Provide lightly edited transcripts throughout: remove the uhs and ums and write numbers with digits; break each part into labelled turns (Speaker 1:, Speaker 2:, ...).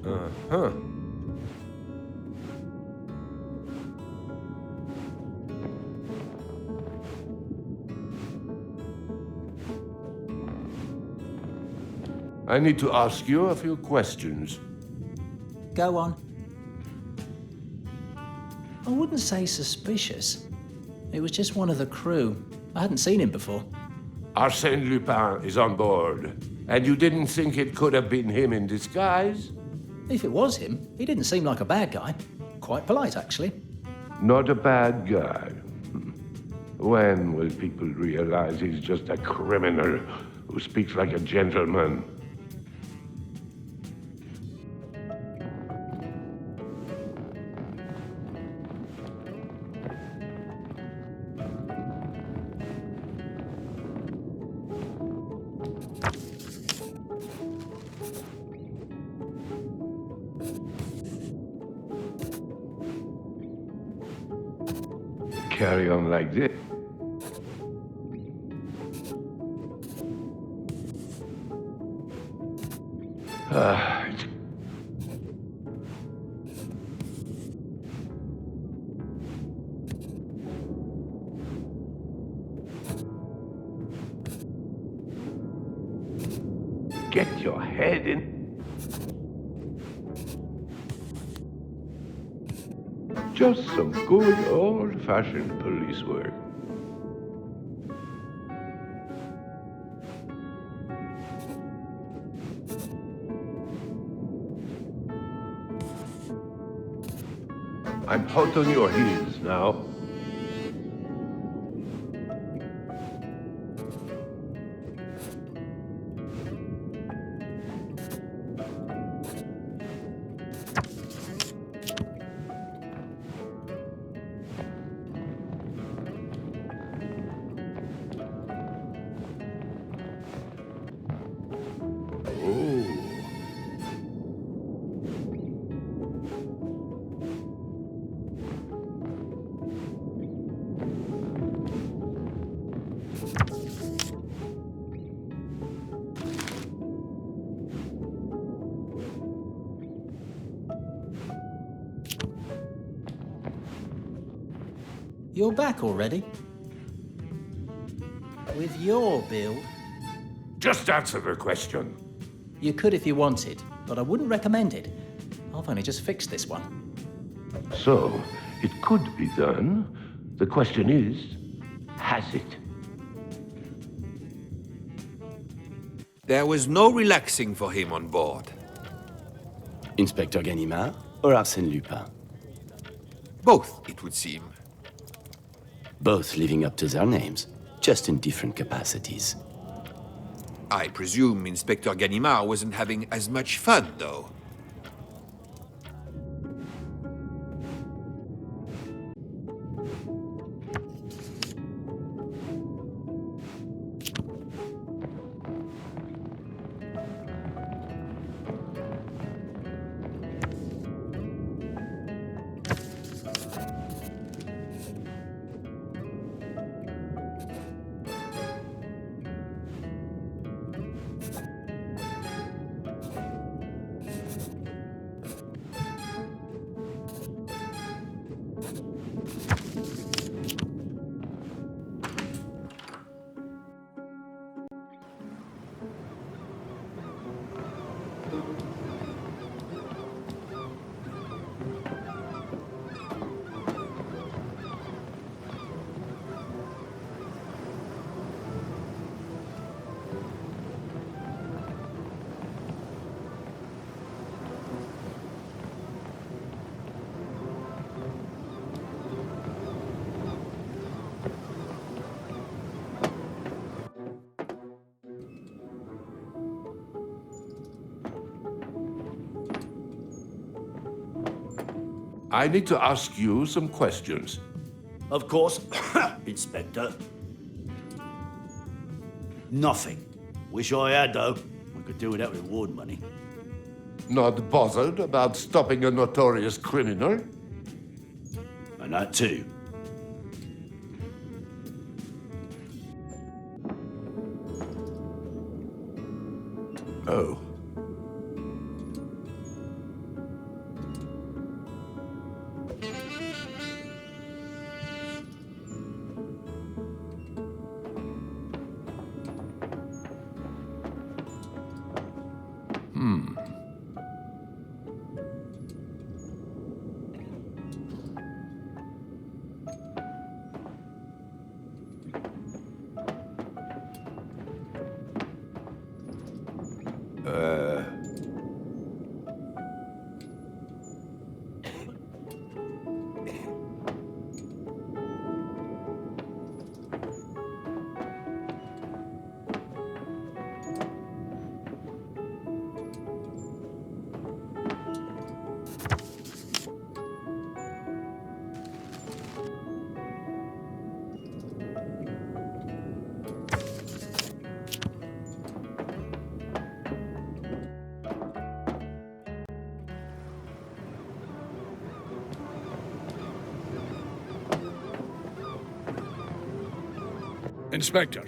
Speaker 1: Uh-huh. I need to ask you a few questions.
Speaker 2: Go on. I wouldn't say suspicious. It was just one of the crew. I hadn't seen him before.
Speaker 1: Arsène Lupin is on board, and you didn't think it could have been him in disguise?
Speaker 2: If it was him, he didn't seem like a bad guy. Quite polite, actually.
Speaker 1: Not a bad guy. When will people realize he's just a criminal who speaks like a gentleman? Carry on like this. It's get your head in. Just some good old-fashioned police work. I'm hot on your heels now.
Speaker 2: You're back already? With your build?
Speaker 1: Just answer the question.
Speaker 2: You could if you wanted, but I wouldn't recommend it. I've only just fixed this one.
Speaker 1: So, it could be done. The question is, has it?
Speaker 3: There was no relaxing for him on board.
Speaker 4: Inspector Ganimard or Arsène Lupin?
Speaker 3: Both, it would seem.
Speaker 4: Both living up to their names, just in different capacities.
Speaker 3: I presume Inspector Ganimard wasn't having as much fun, though.
Speaker 1: I need to ask you some questions.
Speaker 5: Of course, Inspector. Nothing. Wish I had, though. We could do without reward money.
Speaker 1: Not bothered about stopping a notorious criminal?
Speaker 5: And that too.
Speaker 1: Oh.
Speaker 6: Inspector.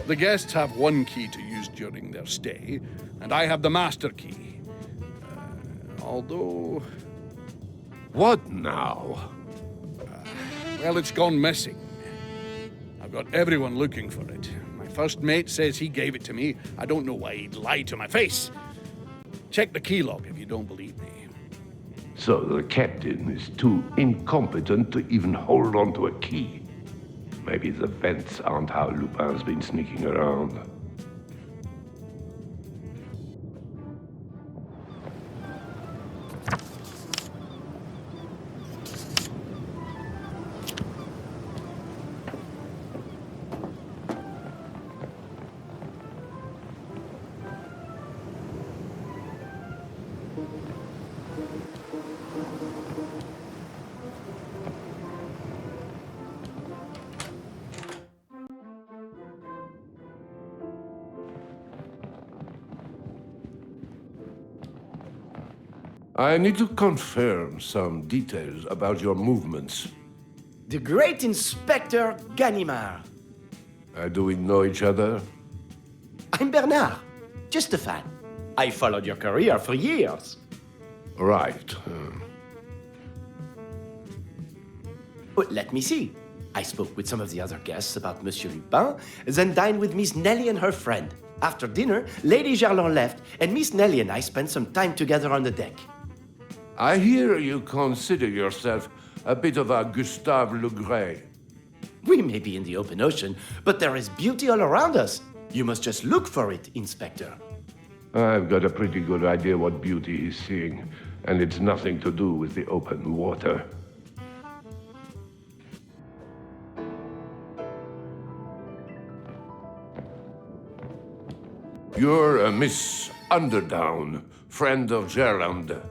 Speaker 6: The guests have one key to use during their stay, and I have the master key. Although,
Speaker 1: What now?
Speaker 6: well, it's gone missing. I've got everyone looking for it. My first mate says he gave it to me. I don't know why he'd lie to my face. Check the key log if you don't believe me.
Speaker 1: So the captain is too incompetent to even hold on to a key. Maybe the vents aren't how Lupin's been sneaking around. I need to confirm some details about your movements.
Speaker 7: The great Inspector Ganimard.
Speaker 1: Do we know each other?
Speaker 7: I'm Bernard, just a fan. I followed your career for years.
Speaker 1: Right.
Speaker 7: Let me see. I spoke with some of the other guests about Monsieur Lupin, then dined with Miss Nellie and her friend. After dinner, Lady Gerland left, and Miss Nellie and I spent some time together on the deck.
Speaker 1: I hear you consider yourself a bit of a Gustave Le Gray.
Speaker 7: We may be in the open ocean, but there is beauty all around us. You must just look for it, Inspector.
Speaker 1: I've got a pretty good idea what beauty he's seeing, and it's nothing to do with the open water. You're Miss Underdown, friend of Gerland.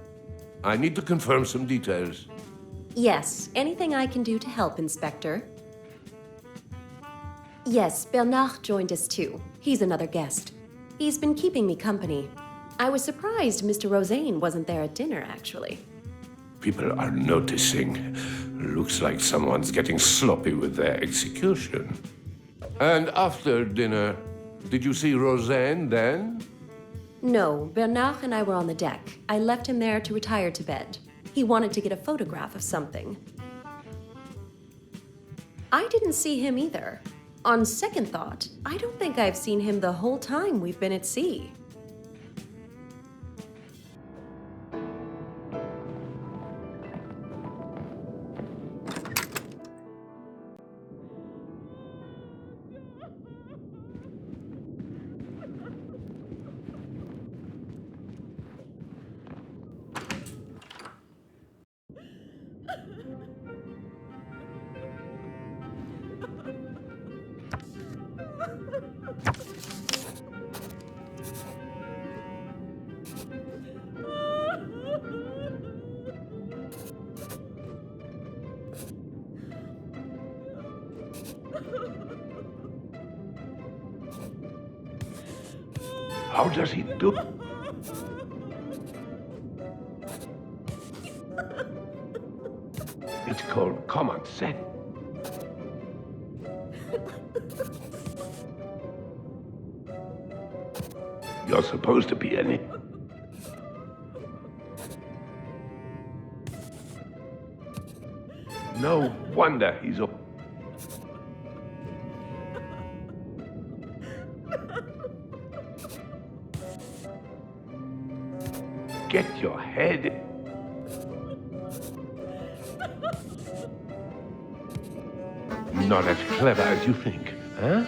Speaker 1: I need to confirm some details.
Speaker 8: Yes, anything I can do to help, Inspector? Yes, Bernard joined us too. He's another guest. He's been keeping me company. I was surprised Mr. Rosaine wasn't there at dinner, actually.
Speaker 1: People are noticing. Looks like someone's getting sloppy with their execution. And after dinner, did you see Rosaine then?
Speaker 8: No, Bernard and I were on the deck. I left him there to retire to bed. He wanted to get a photograph of something. I didn't see him either. On second thought, I don't think I've seen him the whole time we've been at sea.
Speaker 1: How does he do? It's called common sense. You're supposed to be in it. No wonder he's up. Get your head. Not as clever as you think, huh?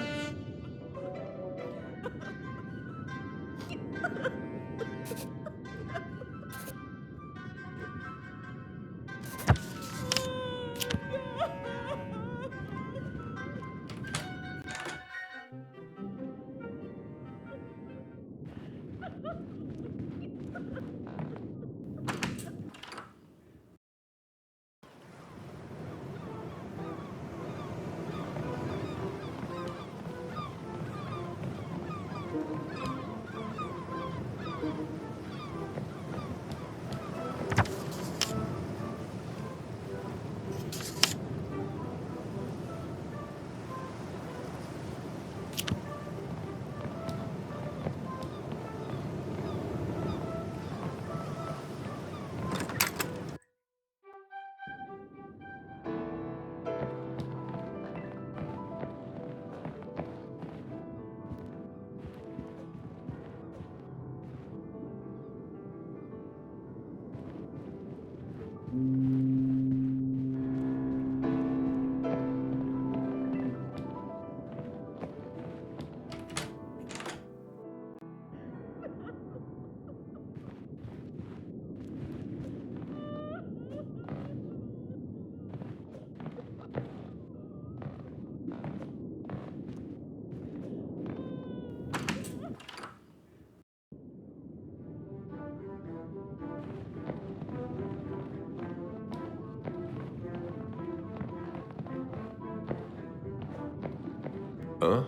Speaker 1: Huh?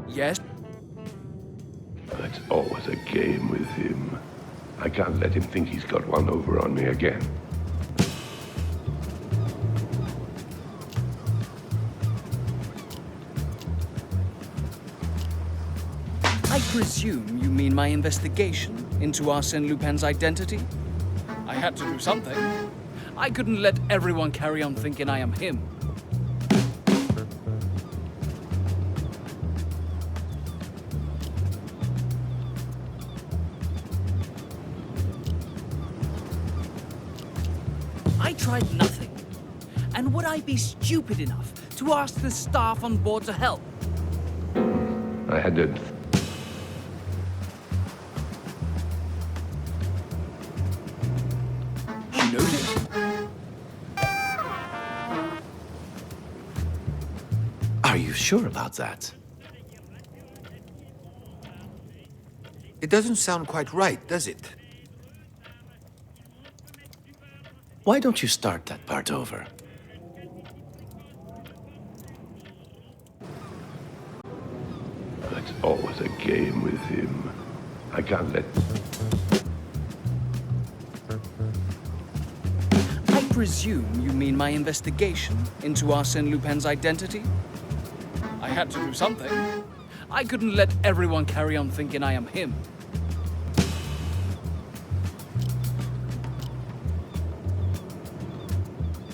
Speaker 6: Yes?
Speaker 1: It's always a game with him. I can't let him think he's got one over on me again.
Speaker 9: I presume you mean my investigation into Arsène Lupin's identity? I had to do something. I couldn't let everyone carry on thinking I am him. I tried nothing. And would I be stupid enough to ask the staff on board to help?
Speaker 1: I had to...
Speaker 9: You noticed?
Speaker 7: Are you sure about that?
Speaker 3: It doesn't sound quite right, does it?
Speaker 7: Why don't you start that part over?
Speaker 1: It's always a game with him. I can't let...
Speaker 9: I presume you mean my investigation into Arsène Lupin's identity? I had to do something. I couldn't let everyone carry on thinking I am him.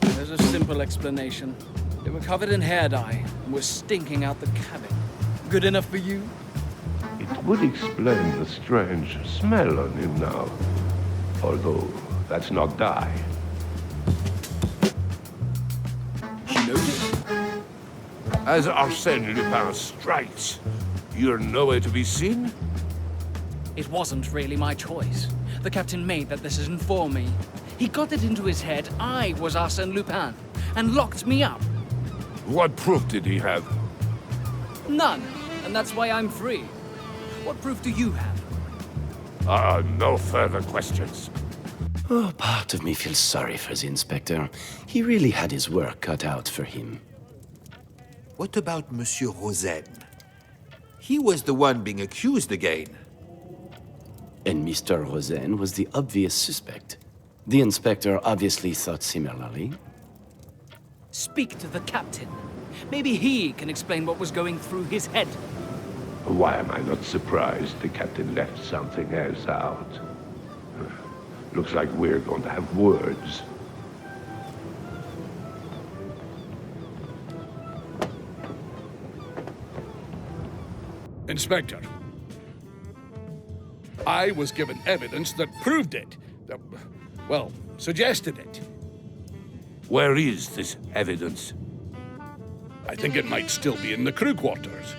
Speaker 9: There's a simple explanation. They were covered in hair dye and were stinking out the cabin. Good enough for you?
Speaker 1: It would explain the strange smell on him now. Although, that's not dye.
Speaker 9: You noticed?
Speaker 1: As Arsène Lupin strikes, you're nowhere to be seen?
Speaker 9: It wasn't really my choice. The captain made that decision for me. He got it into his head I was Arsène Lupin and locked me up.
Speaker 1: What proof did he have?
Speaker 9: None, and that's why I'm free. What proof do you have?
Speaker 1: No further questions.
Speaker 4: Oh, part of me feels sorry for the inspector. He really had his work cut out for him.
Speaker 3: What about Monsieur Rosen? He was the one being accused again.
Speaker 4: And Mr. Rosen was the obvious suspect. The inspector obviously thought similarly.
Speaker 9: Speak to the captain. Maybe he can explain what was going through his head.
Speaker 1: Why am I not surprised the captain left something else out? Looks like we're going to have words.
Speaker 6: Inspector, I was given evidence that proved it. Well, suggested it.
Speaker 1: Where is this evidence?
Speaker 6: I think it might still be in the crew quarters.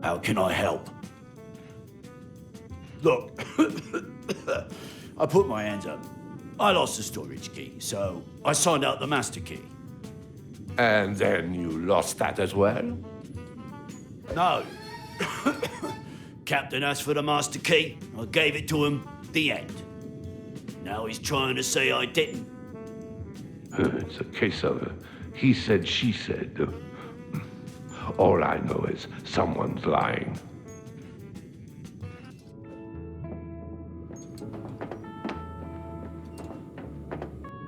Speaker 5: How can I help? Look, I put my hands up. I lost the storage key, so I signed out the master key.
Speaker 1: And then you lost that as well?
Speaker 5: No. Captain asked for the master key. I gave it to him. The end. Now he's trying to say I didn't.
Speaker 1: It's a case of he said, she said. All I know is someone's lying.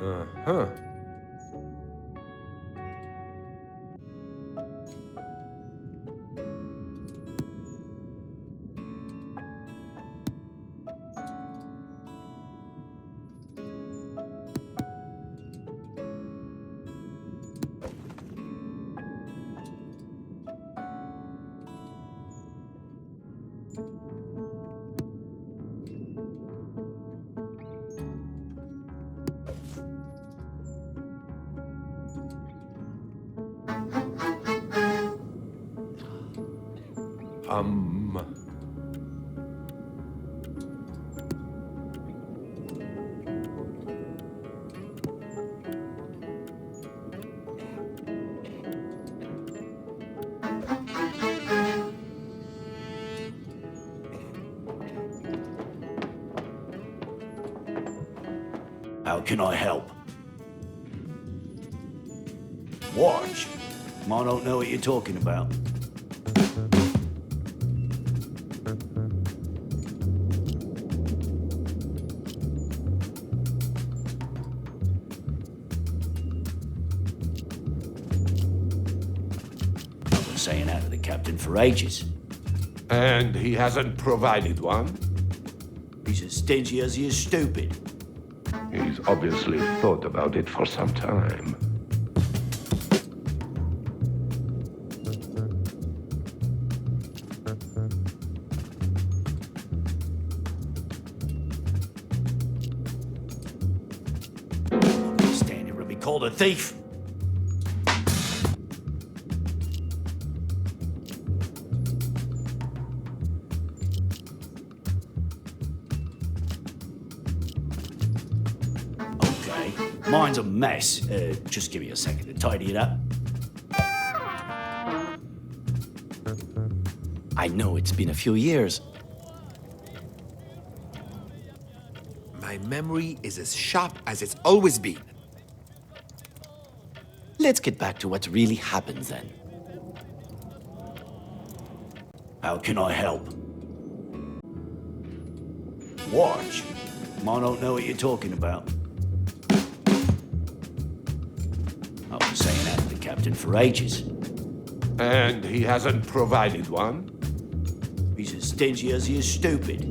Speaker 1: Uh-huh.
Speaker 5: How can I help? Watch. I don't know what you're talking about. I've been saying that to the captain for ages.
Speaker 1: And he hasn't provided one?
Speaker 5: He's as stingy as he is stupid.
Speaker 1: He's obviously thought about it for some time.
Speaker 5: I can't stand here to be called a thief. Mine's a mess. Just give me a second to tidy it up.
Speaker 4: I know it's been a few years.
Speaker 3: My memory is as sharp as it's always been.
Speaker 4: Let's get back to what really happens then.
Speaker 5: How can I help? Watch. I don't know what you're talking about. I've been saying that to the captain for ages.
Speaker 1: And he hasn't provided one?
Speaker 5: He's as stingy as he is stupid.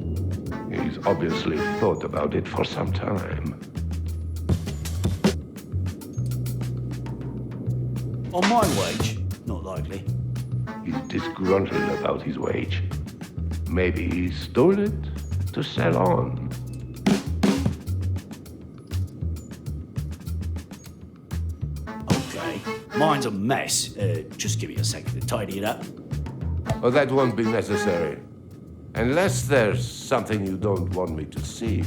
Speaker 1: He's obviously thought about it for some time.
Speaker 5: On my wage? Not likely.
Speaker 1: He's disgruntled about his wage. Maybe he stole it to sell on.
Speaker 5: Okay. Mine's a mess. Just give me a second to tidy it up.
Speaker 1: Oh, that won't be necessary. Unless there's something you don't want me to see.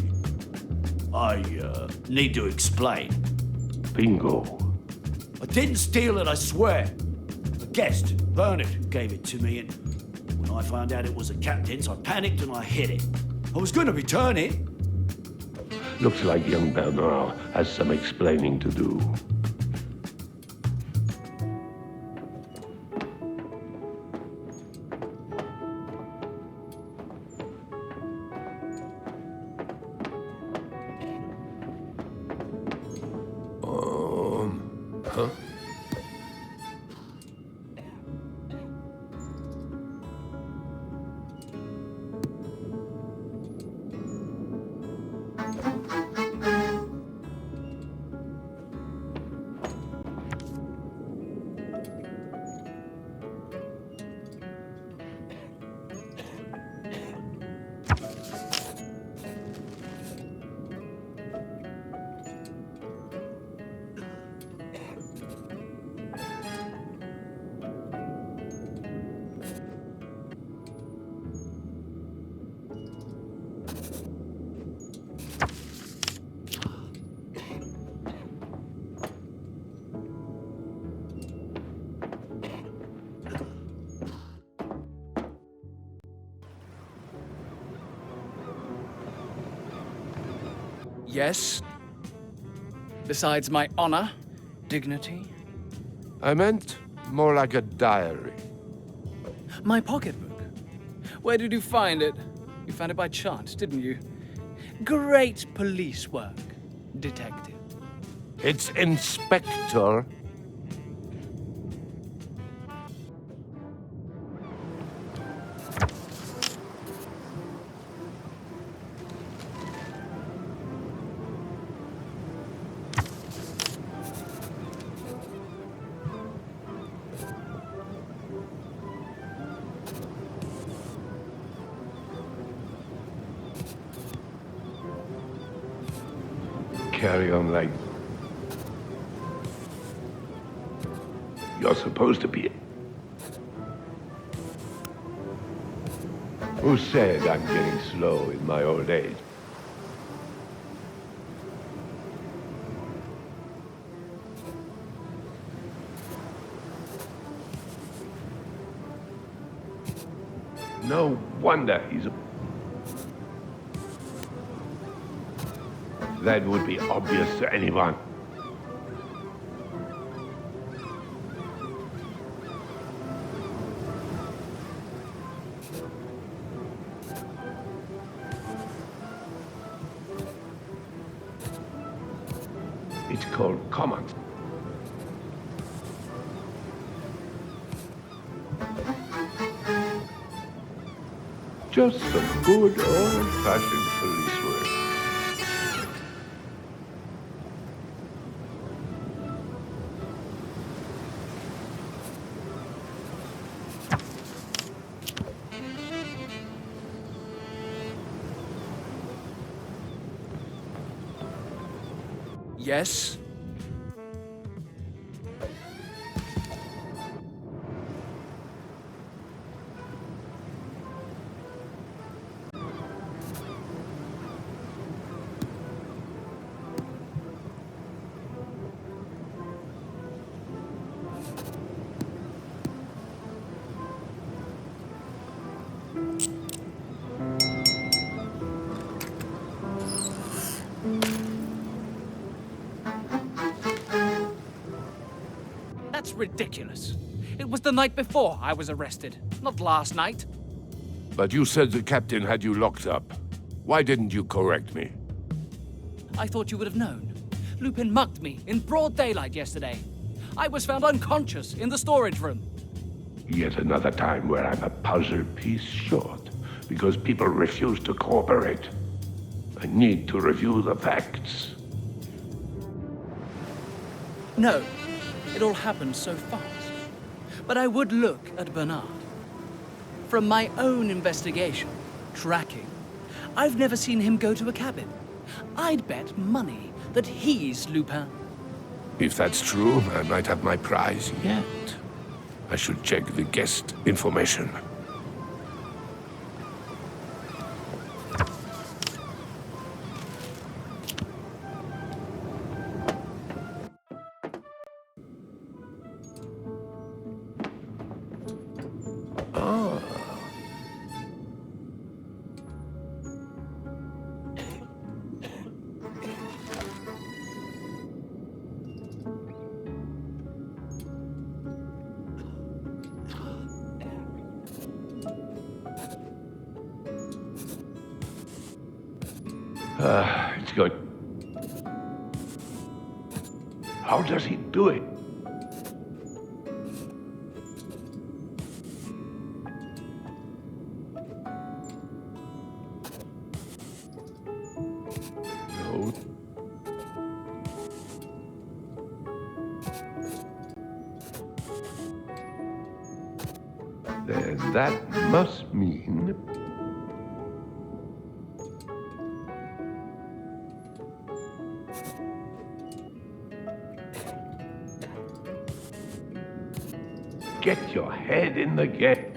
Speaker 5: I need to explain.
Speaker 1: Bingo.
Speaker 5: I didn't steal it, I swear. A guest, Bernard, gave it to me, and when I found out it was a captain's, I panicked and I hid it. I was going to return it.
Speaker 1: Looks like young Bernard has some explaining to do. Huh?
Speaker 9: Yes. Besides my honor, dignity,
Speaker 1: I meant more like a diary.
Speaker 9: my pocketbook. Where did you find it? You found it by chance, didn't you? Great police work, detective.
Speaker 1: It's Inspector. Carry on like you're supposed to be. Who said I'm getting slow in my old age? No wonder he's a... That would be obvious to anyone. It's called common. Just some good old-fashioned police work.
Speaker 9: Yes? That's ridiculous. It was the night before I was arrested, not last night.
Speaker 1: But you said the captain had you locked up. Why didn't you correct me?
Speaker 9: I thought you would have known. Lupin mugged me in broad daylight yesterday. I was found unconscious in the storage room.
Speaker 1: Yet another time where I'm a puzzle piece short because people refuse to cooperate. I need to review the facts.
Speaker 9: No, it all happened so fast. But I would look at Bernard. From my own investigation, tracking, I've never seen him go to a cabin. I'd bet money that he's Lupin.
Speaker 1: If that's true, I might have my prize yet. I should check the guest information. It's good. How does he do it? No. Then that must mean... Get your head in the game.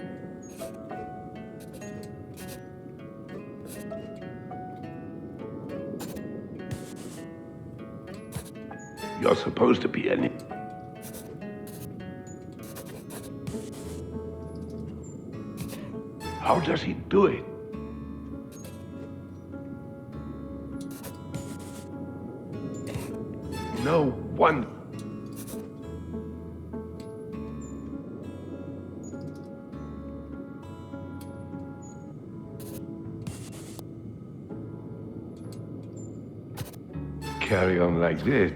Speaker 1: You're supposed to be an... How does he do it? No one. Carry on like this.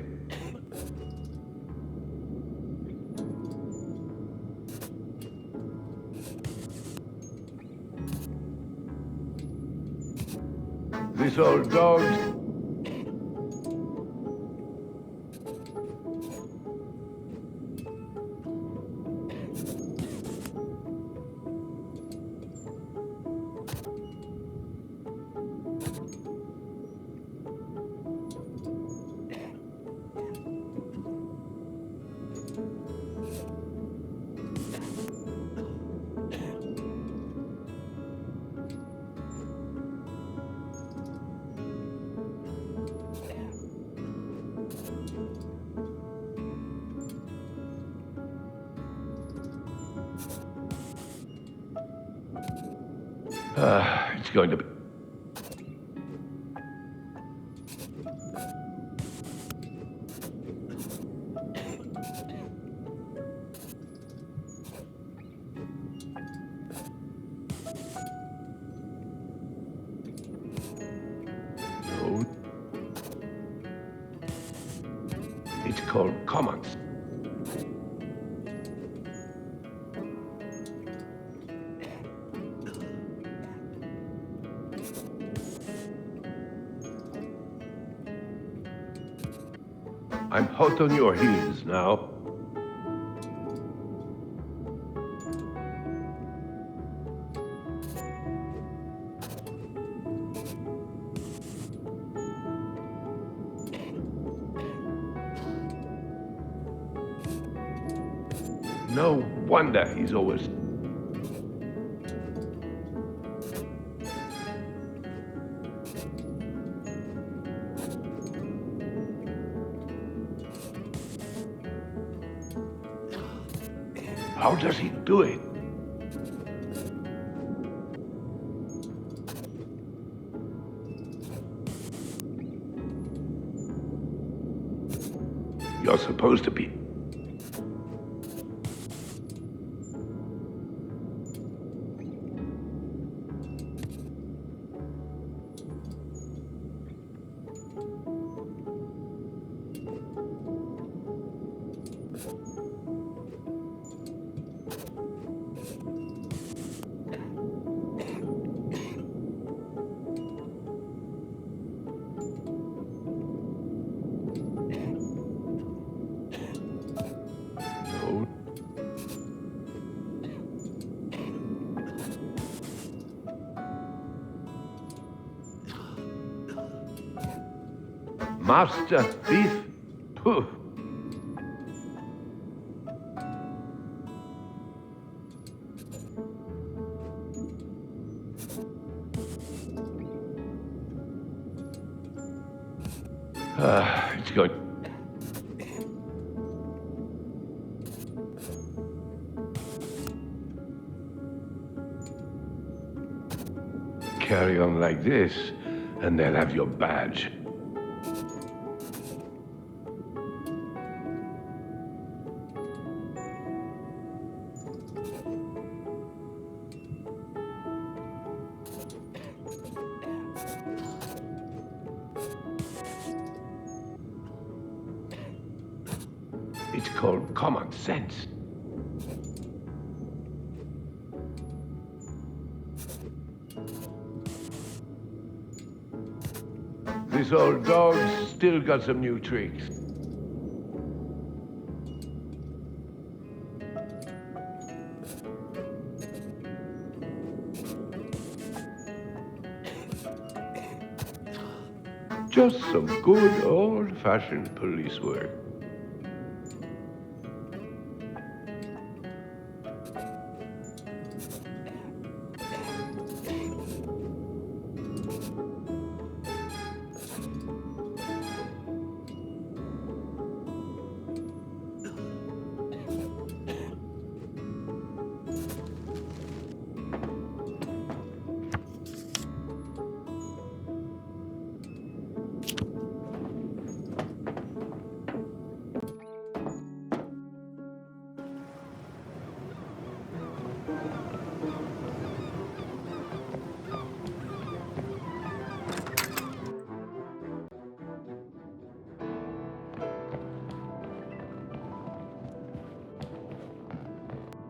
Speaker 1: This old dog. It's going to be. No. It's called commons. I'm hot on your heels now. No wonder he's always... How does he do it? You're supposed to be. Master thief? Pooh. It's going. Carry on like this, and they'll have your badge. It's called common sense. This old dog's still got some new tricks. Just some good old-fashioned police work.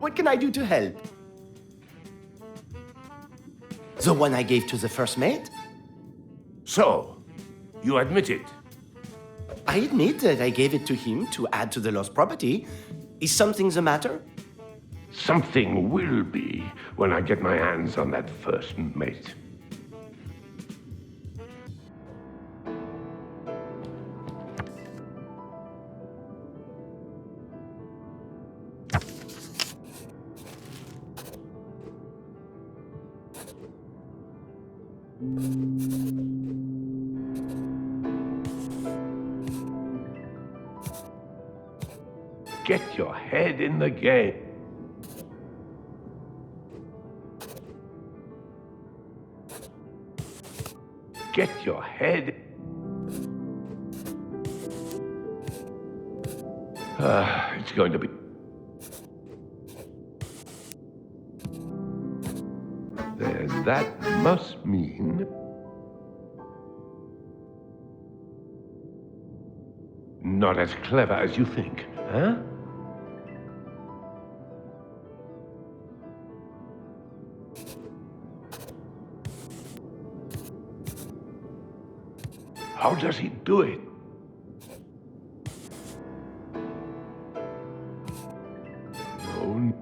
Speaker 7: What can I do to help? The one I gave to the first mate?
Speaker 1: So, you admit it?
Speaker 7: I admit that I gave it to him to add to the lost property. Is something the matter?
Speaker 1: Something will be when I get my hands on that first mate. Get your head in the game. Get your head. It's going to be. That must mean. Not as clever as you think, huh? How does he do it? No.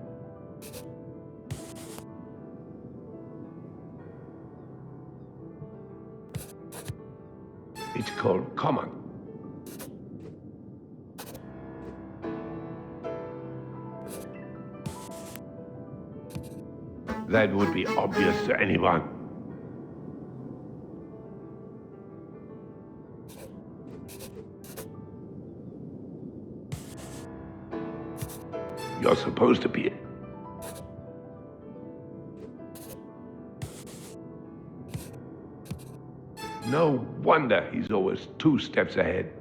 Speaker 1: It's called common. That would be obvious to anyone. You're supposed to be. No wonder he's always 2 steps ahead.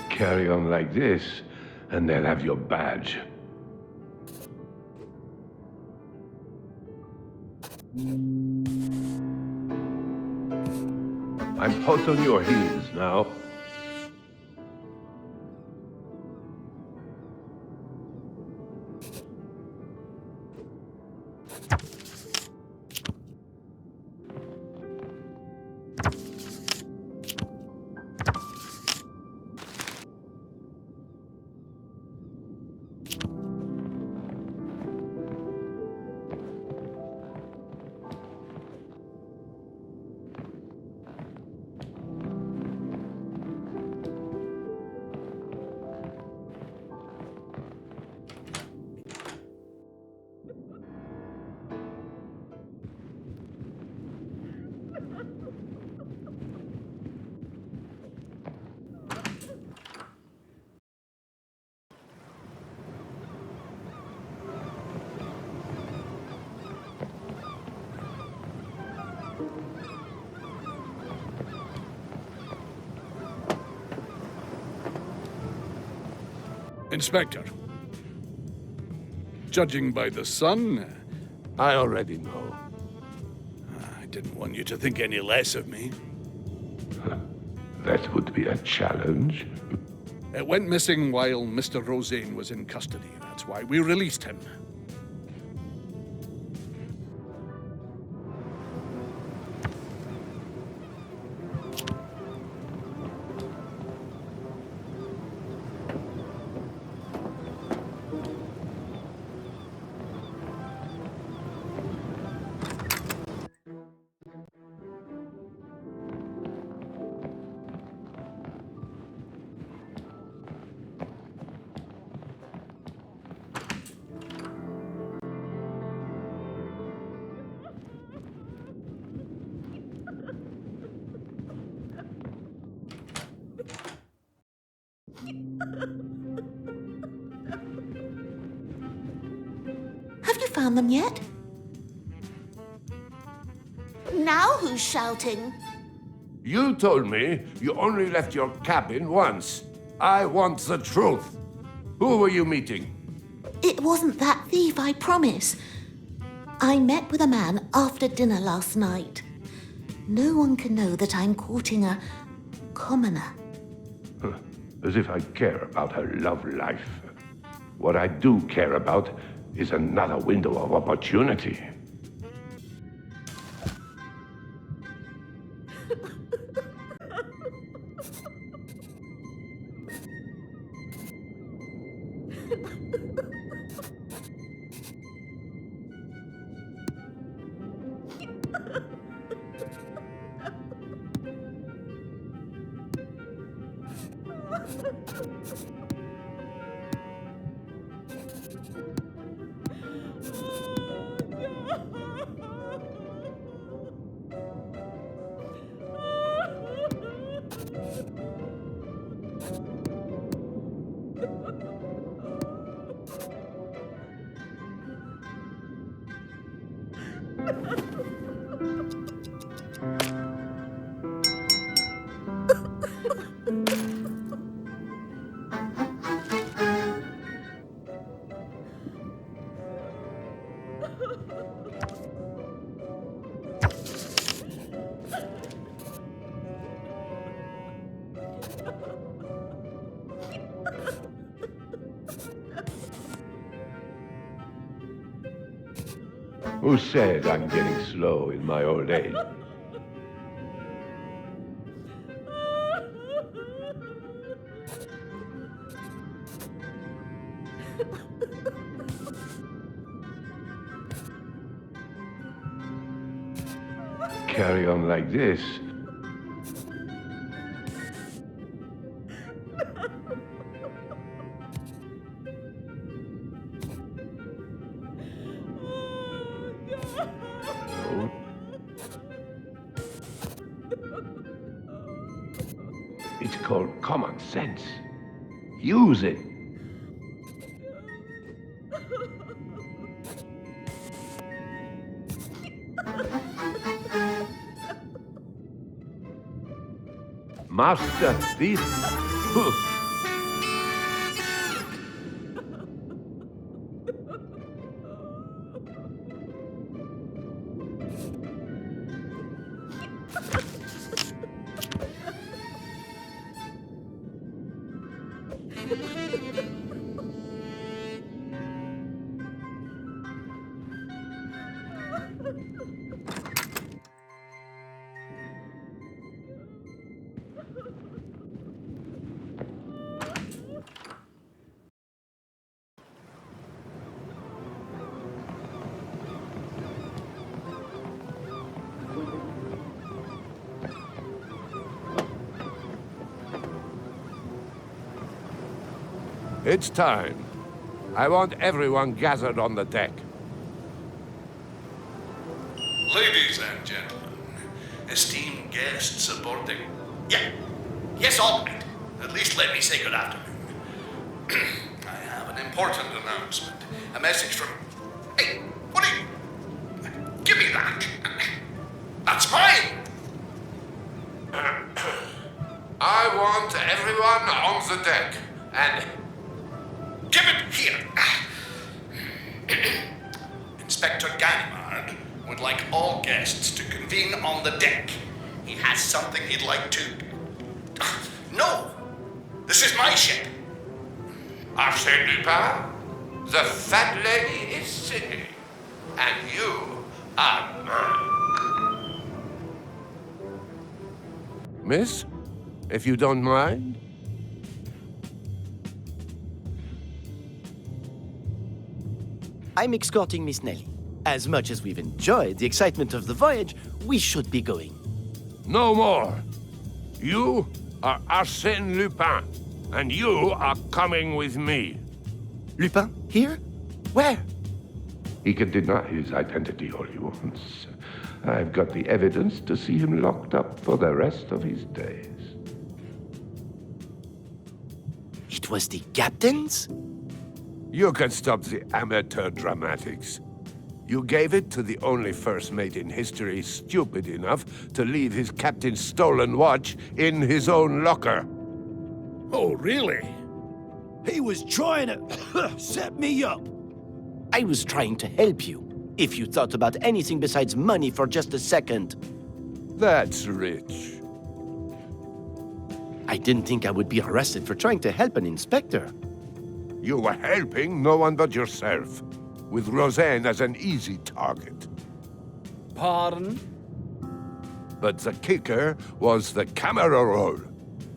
Speaker 1: Carry on like this, and they'll have your badge. I'm hot on your heels now.
Speaker 6: Inspector, judging by the sun,
Speaker 1: I already know.
Speaker 6: I didn't want you to think any less of me.
Speaker 1: That would be a challenge.
Speaker 6: It went missing while Mr. Rosaine was in custody. That's why we released him.
Speaker 10: Have you found them yet? Now who's shouting?
Speaker 1: You told me you only left your cabin once. I want the truth. Who were you meeting?
Speaker 10: It wasn't that thief, I promise. I met with a man after dinner last night. No one can know that I'm courting a commoner.
Speaker 1: As if I care about her love life. What I do care about is another window of opportunity. Who said I'm getting slow in my old age? Carry on like this. It's called common sense. Use it. Master thief. It's time. I want everyone gathered on the deck.
Speaker 11: Ladies and gentlemen, esteemed guests aboard the...
Speaker 7: Yes, all right.
Speaker 11: At least let me say good afternoon. I have an important announcement. A message from... Hey, what are you... Give me that. That's mine.
Speaker 1: I want everyone on the deck, and...
Speaker 11: Give it here. Inspector Ganimard would like all guests to convene on the deck. He has something he'd like to... No! This is my ship.
Speaker 1: Arsène Lupin, the fat lady is singing, and you are mine. Miss, if you don't mind.
Speaker 7: I'm escorting Miss Nelly. As much as we've enjoyed the excitement of the voyage, we should be going.
Speaker 1: No more. You are Arsène Lupin, and you are coming with me.
Speaker 7: Lupin? Here? Where?
Speaker 1: He can deny his identity all he wants. I've got the evidence to see him locked up for the rest of his days.
Speaker 7: It was the captain's?
Speaker 1: You can stop the amateur dramatics. You gave it to the only first mate in history stupid enough to leave his captain's stolen watch in his own locker.
Speaker 5: Oh, really? He was trying to set me up.
Speaker 7: I was trying to help you. If you thought about anything besides money for just a second.
Speaker 1: That's rich.
Speaker 7: I didn't think I would be arrested for trying to help an inspector.
Speaker 1: You were helping no one but yourself, with Roseanne as an easy target.
Speaker 9: Pardon?
Speaker 1: But the kicker was the camera roll.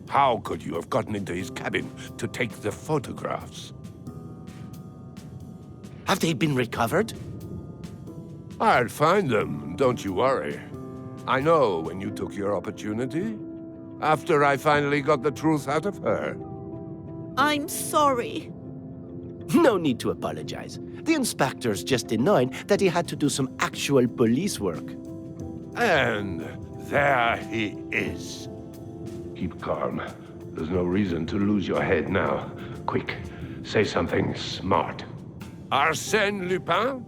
Speaker 1: How could you have gotten into his cabin to take the photographs?
Speaker 7: Have they been recovered?
Speaker 1: I'll find them, don't you worry. I know when you took your opportunity. After I finally got the truth out of her.
Speaker 10: I'm sorry.
Speaker 7: No need to apologize. The inspector's just annoyed that he had to do some actual police work.
Speaker 1: And there he is. Keep calm. There's no reason to lose your head now. Quick, say something smart. Arsène Lupin?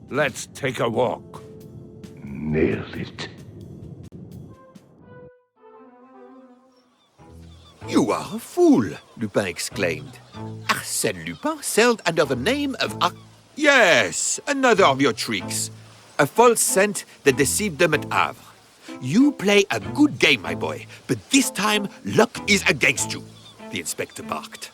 Speaker 1: Let's take a walk. Nailed it.
Speaker 3: You are a fool, Lupin exclaimed. Arsène Lupin sailed under the name of Yes, another of your tricks. A false scent that deceived them at Havre. You play a good game, my boy, but this time luck is against you, the inspector barked.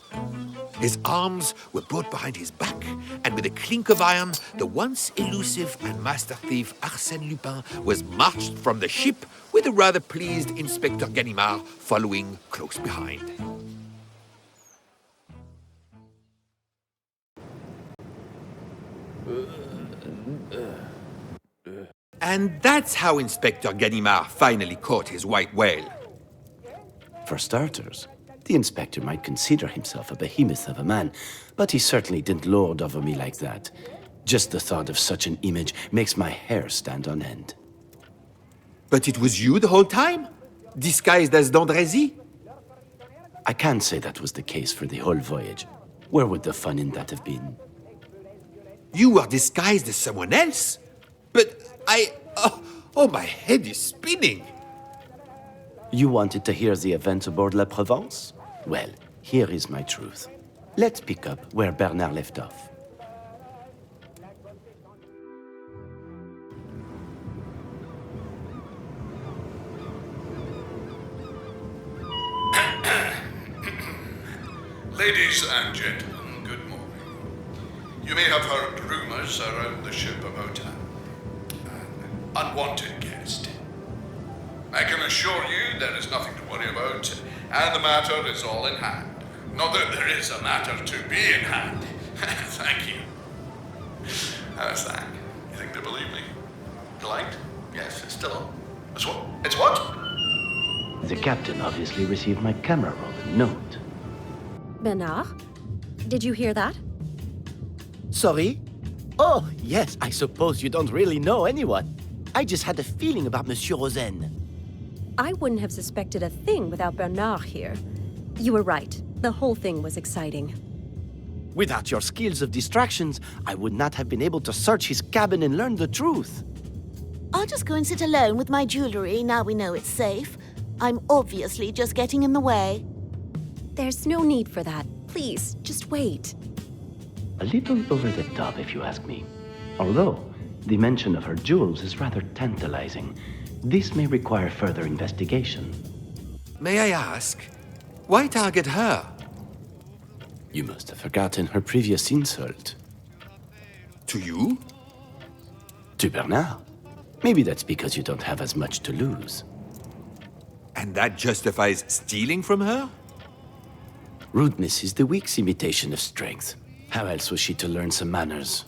Speaker 3: His arms were brought behind his back, and with a clink of iron, the once elusive and master thief Arsène Lupin was marched from the ship with a rather pleased Inspector Ganimard following close behind. And that's how Inspector Ganimard finally caught his white whale.
Speaker 4: For starters, the inspector might consider himself a behemoth of a man, but he certainly didn't lord over me like that. Just the thought of such an image makes my hair stand on end.
Speaker 3: But it was you the whole time? Disguised as d'Andrézy?
Speaker 4: I can't say that was the case for the whole voyage. Where would the fun in that have been?
Speaker 3: You were disguised as someone else? But Oh, my head is spinning.
Speaker 4: You wanted to hear the events aboard La Provence? Well, here is my truth. Let's pick up where Bernard left off.
Speaker 11: Ladies and gentlemen, good morning. You may have heard rumors around the ship about an unwanted guest. I can assure you there is nothing to worry about, and the matter is all in hand. Not that there is a matter to be in hand. Thank you. How's that? You think they believe me? The light? Yes, it's still on. It's what? It's what?
Speaker 4: The captain obviously received my camera roll and note.
Speaker 8: Bernard, did you hear that?
Speaker 7: Sorry? Oh, yes, I suppose you don't really know anyone. I just had a feeling about Monsieur Rosen.
Speaker 8: I wouldn't have suspected a thing without Bernard here. You were right. The whole thing was exciting.
Speaker 7: Without your skills of distractions, I would not have been able to search his cabin and learn the truth.
Speaker 10: I'll just go and sit alone with my jewelry now we know it's safe. I'm obviously just getting in the way.
Speaker 8: There's no need for that. Please, just wait.
Speaker 4: A little over the top, if you ask me. Although, the mention of her jewels is rather tantalizing. This may require further investigation.
Speaker 3: May I ask, why target her?
Speaker 4: You must have forgotten her previous insult.
Speaker 3: To you?
Speaker 4: To Bernard. Maybe that's because you don't have as much to lose.
Speaker 3: And that justifies stealing from her?
Speaker 4: Rudeness is the weak's imitation of strength. How else was she to learn some manners?